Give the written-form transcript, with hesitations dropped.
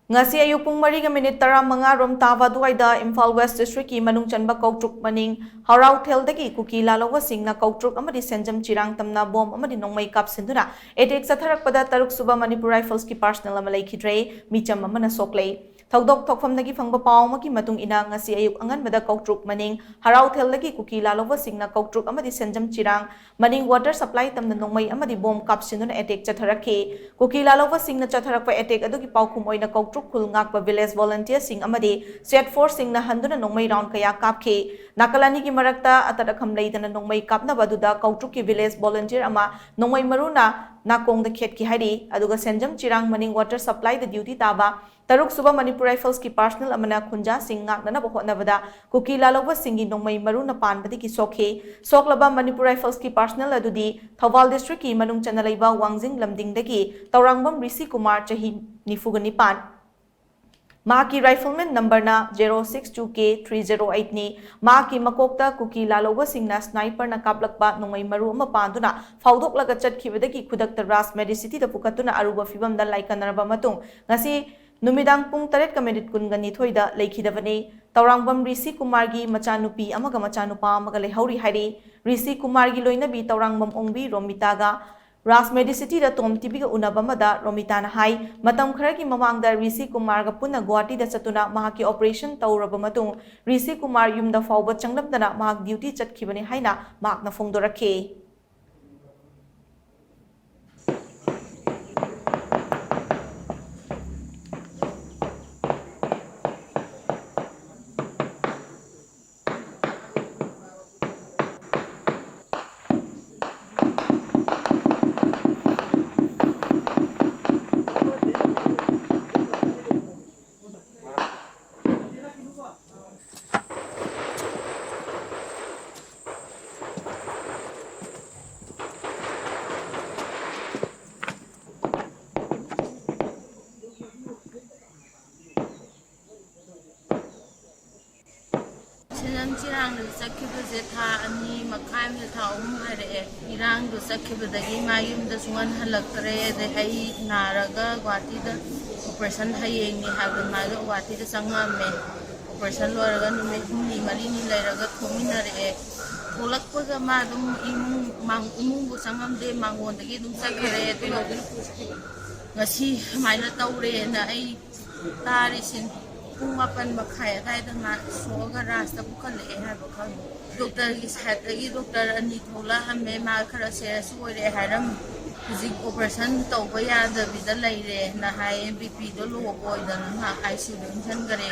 Ngasi ayuk pung 4:15 rom tava duaida Imphal West District ki manung chanba Koutruk maning harau theldagi Kuki lalhouba singna Koutruk amadi Senjam Chirang tamna bom amadi nongmei kapshinduna attack chatharakpada taruk shuba Manipur Rifles ki personal ama leikhidre meecham amana shokle Thaudok thokfamdagi phangba paw ki matung ina ngasi ayuk anganbada Koutruk maning harau theldagi Kuki lalhouba singna Koutruk amadi Senjam Chirang maning water supply tamna nongmei amadi bom kapshinduna attack chatharakhe Kuki lalhouba singna chatharakpa attack adugi pawkhum oina Koutruk khul ngakpa village volunteer sing amadi state force singna handuna nongmei round kaya kapkhe nakalani ki marakta atarakham leidana nongmei kapna baduda Koutruk ki village volunteer ama nongmei maruna nakong the khet ki hari aduga Senjam Chirang maning water supply the duty taba taruk suba Manipur Rifles ki personal amana khunja sing ngakna bahotnabada Kuki lalhouba singi nongmei maruna panbadi ki soklaba Manipur Rifles ki personal adudi Thawal district ki manung chanalaiba wangjing lamdingdagi taurangbam Rishi Kumar chahi nifugani Maki rifleman number na 062K308 ni Maki makokta Kuki lalhouba singna sniper na kaplakba nongmei maru ama panduna faudok laga chatkibadagi khudakta ras medicity da pukatuna aruba fibam da laikanaraba matung ngasi numidang pung 7:22 da leikhidabani taurangbam Rishi Kumar gi machanupi amaga machanupa amaga lehauri hari Rishi Kumar gi loinabi taurangbam ongbi romitaga Ras Medicity da TOMTV ga unabamada Romita na hai matam khara ki mamangda Rishi Kumar ga punna Guwahati da chatuna mahaki operation tauraba matung Rishi Kumar yumda fawba changlabdana mahak duty chatkhibani haina mahakna phongdorakhe Senjam Chirang du sakhibaje tha ani makhai me tha hare irang du sakhibadagi mayum da sungan halakre de hai naraga Guwahati da operation hayeng ni haga maga Guwahati da sangame operation loraga numit humni marini lairaga thominare tholakpaga ma dum imung bu sangam de mangon dagi dum sakhare to ngasi maina taure na ai tarisin Pumapan makhaya tayo na soga rasta bukal bakal doktor ki satagi doktor ani thola hamme ma khara se suore haram physic operation tawba ya da bida laire na high bp do low boy da na ICU admission gare